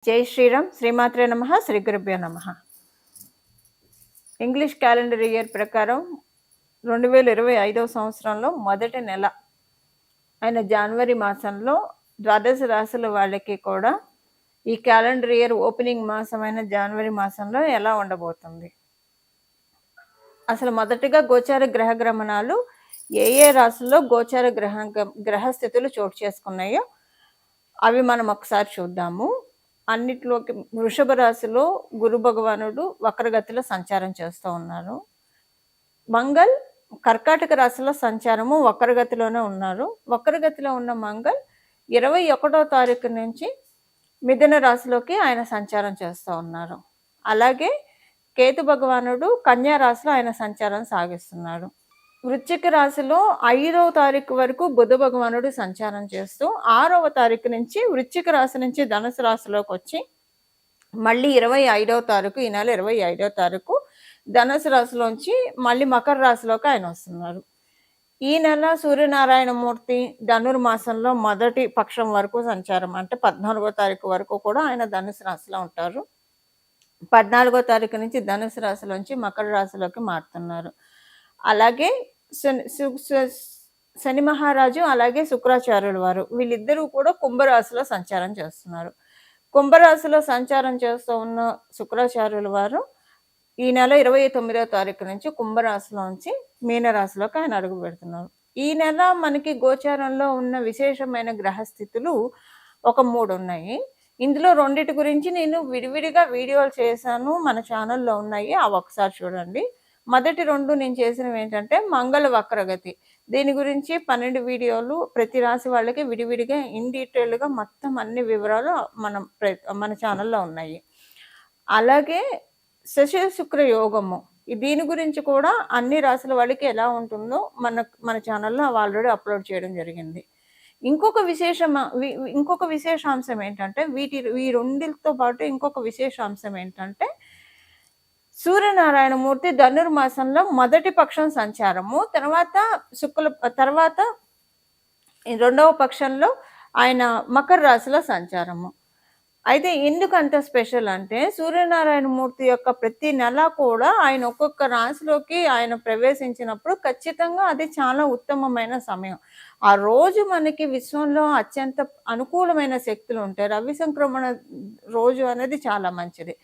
జై శ్రీరామ్. శ్రీమాత్రే నమః. శ్రీ గురుభ్యో నమః. ఇంగ్లీష్ క్యాలెండర్ ఇయర్ ప్రకారం 2025 సంవత్సరంలో మొదటి నెల అయిన జనవరి మాసంలో ద్వాదశ రాశుల వాళ్ళకి కూడా ఈ క్యాలెండర్ ఇయర్ ఓపెనింగ్ మాసమైన జనవరి మాసంలో ఎలా ఉండబోతుంది, అసలు మొదటిగా గోచార గ్రహ గమనాలు ఏ రాశుల్లో గోచార గ్రహస్థితులు చోటు చేసుకున్నాయో అవి మనం ఒకసారి చూద్దాము. అన్నిట్లోకి వృషభ రాశిలో గురు భగవానుడు వక్రగతిలో సంచారం చేస్తూ ఉన్నారు. మంగళ్ కర్కాటక రాశిలో సంచారము వక్రగతిలోనే ఉన్నారు. వక్రగతిలో ఉన్న మంగళ్ 21వ తారీఖు నుంచి మిథున రాశిలోకి ఆయన సంచారం చేస్తూ ఉన్నారు. అలాగే కేతు భగవానుడు కన్యా రాశిలో ఆయన సంచారం సాగిస్తున్నాడు. వృశ్చిక రాశిలో 5వ తారీఖు వరకు బుధ భగవానుడు సంచారం చేస్తూ 6వ తారీఖు నుంచి వృశ్చిక రాశి నుంచి ధనుసు రాశిలోకి వచ్చి మళ్ళీ 25వ తారీఖు, ఈ నెల 25వ తారీఖు ధనుసు రాశిలోంచి మళ్ళీ మకర రాశిలోకి ఆయన వస్తున్నారు. ఈ నెల సూర్యనారాయణమూర్తి ధనుర్మాసంలో మొదటి పక్షం వరకు సంచారం, అంటే 14వ తారీఖు వరకు కూడా ఆయన ధనుసు రాశిలో ఉంటారు. 14వ తారీఖు నుంచి ధనుసు రాశిలోంచి మకర రాశిలోకి మారుతున్నారు. అలాగే శని మహారాజు అలాగే శుక్రాచార్యుల వారు వీళ్ళిద్దరూ కూడా కుంభరాశిలో సంచారం చేస్తున్నారు. కుంభరాశిలో సంచారం చేస్తూ ఉన్న శుక్రాచార్యుల వారు ఈ నెల 29వ తారీఖు నుంచి కుంభరాశిలోంచి మీనరాశిలోకి ఆయన అడుగు పెడుతున్నారు. ఈ నెల మనకి గోచారంలో ఉన్న విశేషమైన గ్రహస్థితులు ఒక 3 ఉన్నాయి. ఇందులో రెండిటి గురించి నేను విడివిడిగా వీడియోలు చేశాను, మన ఛానల్లో ఉన్నాయి, అవి ఒకసారి చూడండి. మొదటి 2 నేను చేసినవి ఏంటంటే మంగళ వక్రగతి, దీని గురించి 12 వీడియోలు ప్రతి రాశి వాళ్ళకి విడివిడిగా ఇన్ డీటెయిల్గా మొత్తం అన్ని వివరాలు మన ఛానల్లో ఉన్నాయి. అలాగే శశి శుక్ర యోగము, దీని గురించి కూడా అన్ని రాశుల వాళ్ళకి ఎలా ఉంటుందో మన ఛానల్లో ఆల్రెడీ అప్లోడ్ చేయడం జరిగింది. ఇంకొక విశేషాంశం ఏంటంటే ఈ రెండితో పాటు ఇంకొక విశేషాంశం ఏంటంటే సూర్యనారాయణమూర్తి ధనుర్మాసంలో మొదటి పక్షం సంచారము, తర్వాత 2వ పక్షంలో ఆయన మకర రాశిలో సంచారము. అయితే ఎందుకు అంత స్పెషల్ అంటే సూర్యనారాయణమూర్తి యొక్క ప్రతి నెల కూడా ఆయన ఒక్కొక్క రాశిలోకి ఆయన ప్రవేశించినప్పుడు ఖచ్చితంగా అది చాలా ఉత్తమమైన సమయం. ఆ రోజు మనకి విశ్వంలో అత్యంత అనుకూలమైన శక్తులు ఉంటాయి. రవి సంక్రమణ రోజు అనేది చాలా మంచిది.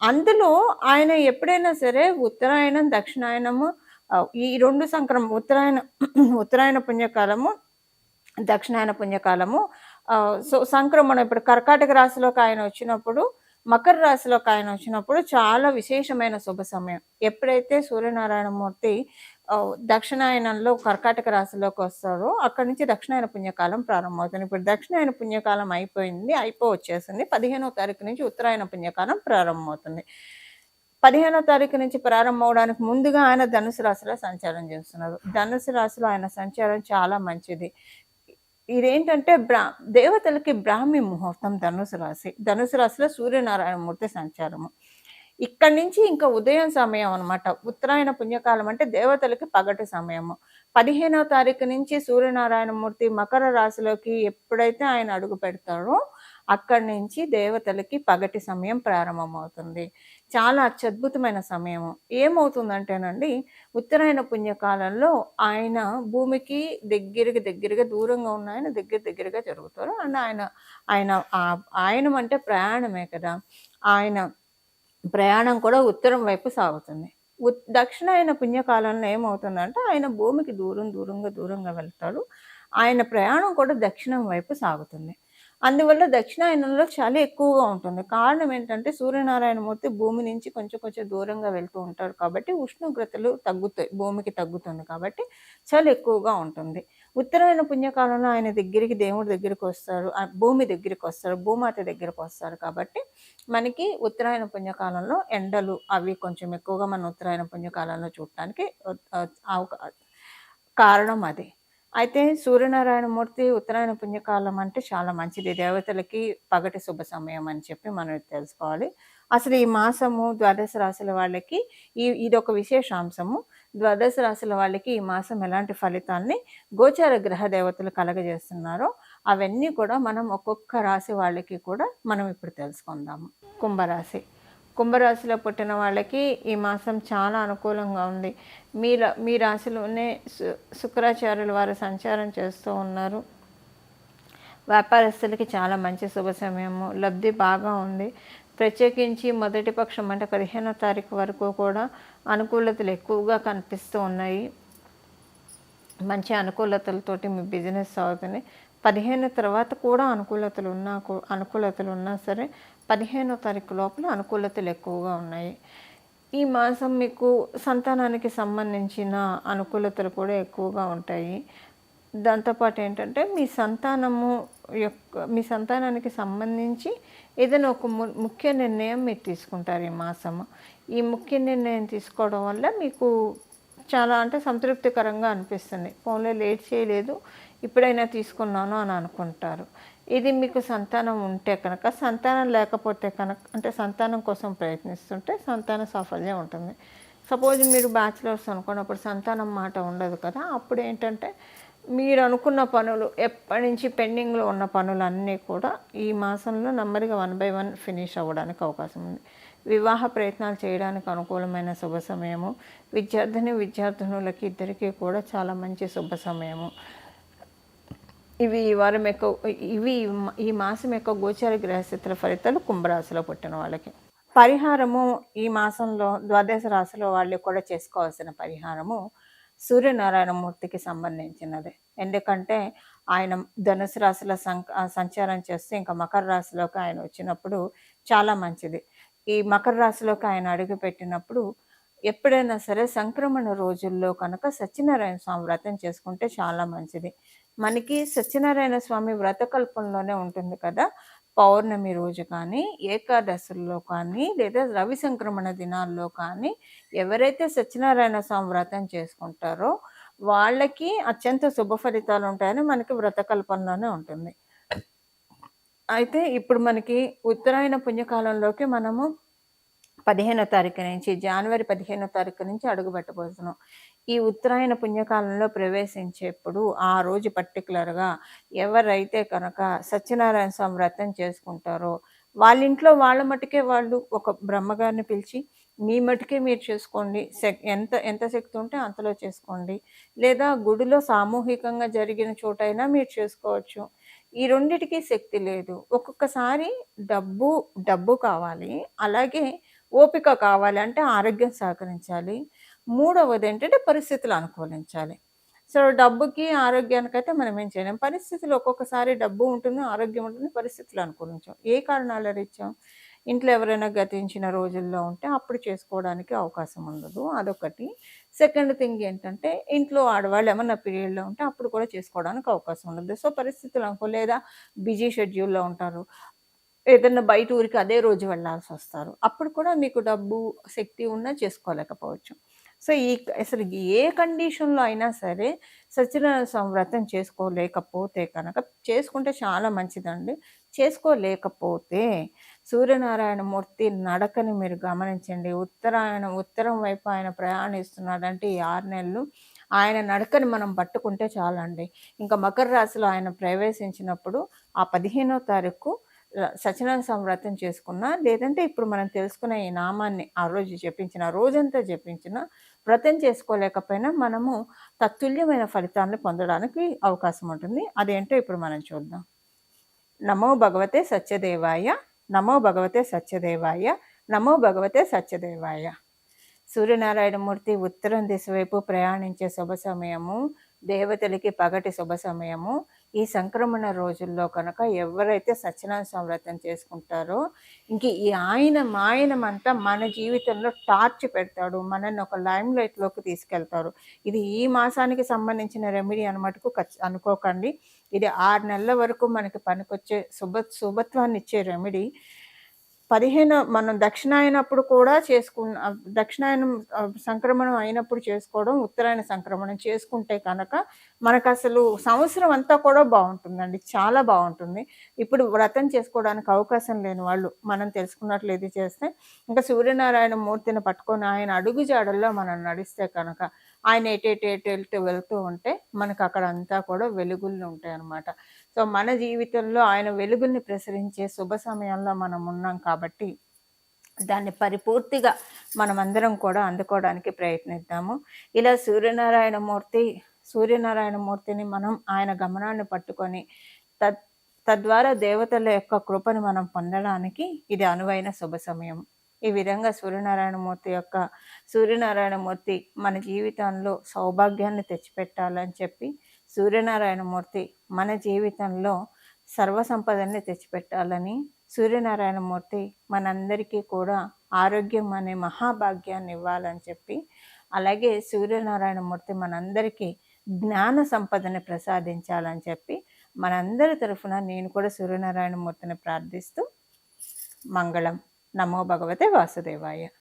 అందులో ఆయన ఎప్పుడైనా సరే ఉత్తరాయణం దక్షిణాయనము ఈ 2 ఉత్తరాయణ పుణ్యకాలము దక్షిణాయన పుణ్యకాలము, సంక్రమణం ఇప్పుడు కర్కాటక రాశిలోకి ఆయన వచ్చినప్పుడు మకర రాశిలోకి ఆయన వచ్చినప్పుడు చాలా విశేషమైన శుభ సమయం. ఎప్పుడైతే సూర్యనారాయణమూర్తి దక్షిణాయనంలో కర్కాటక రాశిలోకి వస్తారో అక్కడి నుంచి దక్షిణాయన పుణ్యకాలం ప్రారంభమవుతుంది. ఇప్పుడు దక్షిణాయన పుణ్యకాలం వచ్చేసింది. 15వ తారీఖు నుంచి ఉత్తరాయణ పుణ్యకాలం ప్రారంభమవుతుంది. 15వ తారీఖు నుంచి ప్రారంభమవడానికి ముందుగా ఆయన ధనుసు రాశిలో సంచారం చేస్తున్నారు. ధనుసు రాశిలో ఆయన సంచారం చాలా మంచిది. ఇదేంటంటే దేవతలకి బ్రాహ్మీ ముహూర్తం ధనుసు రాశిలో సూర్యనారాయణమూర్తి సంచారము. ఇక్కడి నుంచి ఇంకా ఉదయం సమయం అనమాట. ఉత్తరాయణ పుణ్యకాలం అంటే దేవతలకి పగటి సమయము. 15వ తారీఖు నుంచి సూర్యనారాయణమూర్తి మకర రాశిలోకి ఎప్పుడైతే ఆయన అడుగు పెడతారో అక్కడి నుంచి దేవతలకి పగటి సమయం ప్రారంభమవుతుంది. చాలా అత్యద్భుతమైన సమయము. ఏమవుతుందంటేనండి, ఉత్తరాయణ పుణ్యకాలంలో ఆయన భూమికి దగ్గరగా దూరంగా ఉన్న ఆయన దగ్గరగా జరుగుతారు. అండ్ ఆయన అంటే ప్రయాణమే కదా, ఆయన ప్రయాణం కూడా ఉత్తరం వైపు సాగుతుంది. దక్షిణాయన పుణ్యకాలంలో ఏమవుతుందంటే ఆయన భూమికి దూరంగా వెళ్తాడు. ఆయన ప్రయాణం కూడా దక్షిణం వైపు సాగుతుంది. అందువల్ల దక్షిణాయనంలో చలి ఎక్కువగా ఉంటుంది. కారణం ఏంటంటే సూర్యనారాయణమూర్తి భూమి నుంచి కొంచెం దూరంగా వెళ్తూ ఉంటారు కాబట్టి ఉష్ణోగ్రతలు తగ్గుతాయి, భూమికి తగ్గుతుంది కాబట్టి చలి ఎక్కువగా ఉంటుంది. ఉత్తరాయణ పుణ్యకాలంలో ఆయన దేవుడి దగ్గరికి వస్తారు, భూమి దగ్గరికి వస్తారు, భూమాత దగ్గరికి వస్తారు కాబట్టి మనకి ఉత్తరాయణ పుణ్యకాలంలో ఎండలు అవి కొంచెం ఎక్కువగా మన ఉత్తరాయణ పుణ్యకాలంలో చూడటానికి కారణం అది. అయితే సూర్యనారాయణమూర్తి ఉత్తరాయణ పుణ్యకాలం అంటే చాలా మంచిది, దేవతలకి పగటి శుభ సమయం అని చెప్పి మనం తెలుసుకోవాలి. అసలు ఈ మాసము ద్వాదశ రాశుల వాళ్ళకి ఇదొక విశేషాంశము. ద్వాదశ రాశుల వాళ్ళకి ఈ మాసం ఎలాంటి ఫలితాల్ని గోచార గ్రహ దేవతలు కలగజేస్తున్నారో అవన్నీ కూడా మనం ఒక్కొక్క రాశి వాళ్ళకి కూడా మనం ఇప్పుడు తెలుసుకుందాము. కుంభరాశి. కుంభరాశిలో పుట్టిన వాళ్ళకి ఈ మాసం చాలా అనుకూలంగా ఉంది. మీ రాశిలోనే శుక్రాచార్యుల వారు సంచారం చేస్తూ ఉన్నారు. వ్యాపారస్తులకి చాలా మంచి శుభ సమయము, లబ్ధి బాగా ఉంది. ప్రత్యేకించి మొదటి పక్షం అంటే 15వ తారీఖు వరకు కూడా అనుకూలతలు ఎక్కువగా కనిపిస్తూ ఉన్నాయి. మంచి అనుకూలతలతోటి మీ బిజినెస్ సాగుతుంది. 15 తర్వాత కూడా అనుకూలతలు ఉన్నా సరే 15వ తారీఖు లోపల అనుకూలతలు ఎక్కువగా ఉన్నాయి. ఈ మాసం మీకు సంతానానికి సంబంధించిన అనుకూలతలు కూడా ఎక్కువగా ఉంటాయి. దాంతోపాటు ఏంటంటే మీ సంతానానికి సంబంధించి ఏదైనా ఒక ముఖ్య నిర్ణయం మీరు తీసుకుంటారు ఈ మాసము. ఈ ముఖ్య నిర్ణయం తీసుకోవడం వల్ల మీకు చాలా అంటే సంతృప్తికరంగా అనిపిస్తుంది. ఫోన్లో లేట్ చేయలేదు, ఇప్పుడైనా తీసుకున్నాను అని అనుకుంటారు. ఇది మీకు సంతానం ఉంటే కనుక, సంతానం లేకపోతే కనుక అంటే సంతానం కోసం ప్రయత్నిస్తుంటే సంతాన సాఫల్యం ఉంటుంది. సపోజ్ మీరు బ్యాచిలర్స్ అనుకున్నప్పుడు సంతానం మాట ఉండదు కదా, అప్పుడు ఏంటంటే మీరు అనుకున్న పనులు ఎప్పటి నుంచి పెండింగ్లో ఉన్న పనులన్నీ కూడా ఈ మాసంలో నెమ్మదిగా 1 by 1 ఫినిష్ అవ్వడానికి అవకాశం ఉంది. వివాహ ప్రయత్నాలు చేయడానికి అనుకూలమైన శుభ సమయము. విద్యార్థులకి ఇద్దరికీ కూడా చాలా మంచి శుభ సమయము. ఈ మాసం యొక్క గోచార గ్రహస్థితుల ఫలితాలు కుంభరాశిలో పుట్టిన వాళ్ళకి. పరిహారము ఈ మాసంలో ద్వాదశ రాశిలో వాళ్ళు కూడా చేసుకోవాల్సిన పరిహారము సూర్యనారాయణ మూర్తికి సంబంధించినది. ఎందుకంటే ఆయన ధనుసు రాశిలో సంచారం చేస్తూ ఇంకా మకర రాశిలోకి ఆయన వచ్చినప్పుడు చాలా మంచిది. ఈ మకర రాశిలోకి ఆయన అడుగుపెట్టినప్పుడు ఎప్పుడైనా సరే సంక్రమణ రోజుల్లో కనుక సత్యనారాయణ స్వామి వ్రతం చేసుకుంటే చాలా మంచిది. మనకి సత్యనారాయణ స్వామి వ్రతకల్పంలోనే ఉంటుంది కదా, పౌర్ణమి రోజు కానీ, ఏకాదశుల్లో కానీ, లేదా రవి సంక్రమణ దినాల్లో కానీ ఎవరైతే సత్యనారాయణ స్వామి వ్రతం చేసుకుంటారో వాళ్ళకి అత్యంత శుభ ఫలితాలు ఉంటాయని మనకి వ్రతకల్పంలోనే ఉంటుంది. అయితే ఇప్పుడు మనకి ఉత్తరాయణ పుణ్యకాలంలోకి మనము 15వ తారీఖు నుంచి, జనవరి 15వ తారీఖు నుంచి అడుగుపెట్టబోతున్నాం. ఈ ఉత్తరాయణ పుణ్యకాలంలో ప్రవేశించేప్పుడు ఆ రోజు పర్టికులర్గా ఎవరైతే కనుక సత్యనారాయణ స్వామి వ్రతం చేసుకుంటారో వాళ్ళ ఇంట్లో వాళ్ళ మటుకే వాళ్ళు ఒక బ్రహ్మగారిని పిలిచి మీ మటుకే మీరు చేసుకోండి, ఎంత శక్తి ఉంటే అంతలో చేసుకోండి, లేదా గుడిలో సామూహికంగా జరిగిన చోటైనా మీరు చేసుకోవచ్చు. ఈ రెండిటికి శక్తి లేదు. ఒక్కొక్కసారి డబ్బు కావాలి, అలాగే ఓపిక కావాలి, అంటే ఆరోగ్యం సహకరించాలి. మూడవది ఏంటంటే పరిస్థితులు అనుకూలించాలి. సో డబ్బుకి ఆరోగ్యానికైతే మనం ఏం చేయలేం. పరిస్థితులు ఒక్కొక్కసారి డబ్బు ఉంటుంది, ఆరోగ్యం ఉంటుంది, పరిస్థితులు అనుకూలించాం. ఏ కారణాల రీత్యా ఇంట్లో ఎవరైనా గతించిన రోజుల్లో ఉంటే అప్పుడు చేసుకోవడానికి అవకాశం ఉండదు, అదొకటి. సెకండ్ థింగ్ ఏంటంటే ఇంట్లో ఆడవాళ్ళు ఏమన్నా పీరియడ్లో ఉంటే అప్పుడు కూడా చేసుకోవడానికి అవకాశం ఉండదు. సో పరిస్థితులు అనుకో, లేదా బిజీ షెడ్యూల్లో ఉంటారు, ఏదన్నా బయట ఊరికి అదే రోజు వెళ్ళాల్సి వస్తారు, అప్పుడు కూడా మీకు డబ్బు శక్తి ఉన్నా చేసుకోలేకపోవచ్చు. సో అసలు ఏ కండిషన్లో అయినా సరే సత్యనారాయణ స్వామి వ్రతం చేసుకోలేకపోతే కనుక, చేసుకుంటే చాలా మంచిదండి. చేసుకోలేకపోతే సూర్యనారాయణ మూర్తి నడకని మీరు గమనించండి. ఉత్తరం వైపు ఆయన ప్రయాణిస్తున్నాడంటే ఈ 6 నెలలు ఆయన నడకని మనం పట్టుకుంటే చాలండి. ఇంకా మకర రాశిలో ఆయన ప్రవేశించినప్పుడు ఆ 15వ తారీఖు సత్యనారాయణ స్వామి వ్రతం చేసుకున్నా, లేదంటే ఇప్పుడు మనం తెలుసుకున్న ఈ నామాన్ని ఆ రోజు జపించిన, రోజంతా జపించిన, వ్రతం చేసుకోలేకపోయినా మనము తత్తుల్యమైన ఫలితాలను పొందడానికి అవకాశం ఉంటుంది. అదేంటో ఇప్పుడు మనం చూద్దాం. నమో భగవతే సత్యదేవాయ, నమో భగవతే సత్యదేవాయ, నమో భగవతే సత్యదేవాయ. సూర్యనారాయణమూర్తి ఉత్తరం దిశ వైపు ప్రయాణించే శుభ సమయము, దేవతలకి పగటి శుభ సమయము. ఈ సంక్రమణ రోజుల్లో కనుక ఎవరైతే సత్యనారాయణ స్వామి వ్రతం చేసుకుంటారో ఇంక ఈ ఆయనమంతా మన జీవితంలో టార్చ్ పెడతాడు, మనల్ని ఒక లైమ్ లైట్లోకి తీసుకెళ్తారు. ఇది ఈ మాసానికి సంబంధించిన రెమెడీ అనమాటకు అనుకోకండి. ఇది 6 నెలల వరకు మనకి పనికొచ్చే శుభత్వాన్ని ఇచ్చే రెమెడీ. మనం దక్షిణాయనప్పుడు కూడా దక్షిణాయనం సంక్రమణం అయినప్పుడు చేసుకోవడం, ఉత్తరాయణ సంక్రమణం చేసుకుంటే కనుక మనకసలు సంవత్సరం అంతా కూడా బావుంటుందండి. చాలా బావుంటుంది. ఇప్పుడు వ్రతం చేసుకోవడానికి అవకాశం లేని వాళ్ళు మనం తెలుసుకున్నట్లు ఇది చేస్తే, ఇంకా సూర్యనారాయణ మూర్తిని పట్టుకొని ఆయన అడుగు జాడల్లో మనం నడిస్తే కనుక, ఆయన ఎటెటు వెళ్తూ ఉంటే మనకక్కడ అంతా కూడా వెలుగులు ఉంటాయన్నమాట. సో, మన జీవితంలో ఆయన వెలుగుల్ని ప్రసరించే శుభ సమయంలో మనం ఉన్నాం కాబట్టి, దాన్ని పరిపూర్తిగా మనమందరం కూడా అందుకోవడానికి ప్రయత్నిద్దాము. ఇలా సూర్యనారాయణమూర్తిని మనం ఆయన గమనాన్ని పట్టుకొని తద్ తద్వారా దేవతల యొక్క కృపను మనం పొందడానికి ఇది అనువైన శుభ సమయం. ఈ విధంగా సూర్యనారాయణమూర్తి మన జీవితంలో సౌభాగ్యాన్ని తెచ్చిపెట్టాలని చెప్పి, సూర్యనారాయణమూర్తి మన జీవితంలో సర్వసంపదల్ని తెచ్చిపెట్టాలని, సూర్యనారాయణమూర్తి మనందరికీ కూడా ఆరోగ్యం అనే మహాభాగ్యాన్ని ఇవ్వాలని చెప్పి, అలాగే సూర్యనారాయణమూర్తి మనందరికీ జ్ఞాన సంపదని ప్రసాదించాలని చెప్పి, మనందరి తరఫున నేను కూడా సూర్యనారాయణమూర్తిని ప్రార్థిస్తూ మంగళం. నమో భగవతే వాసుదేవాయ.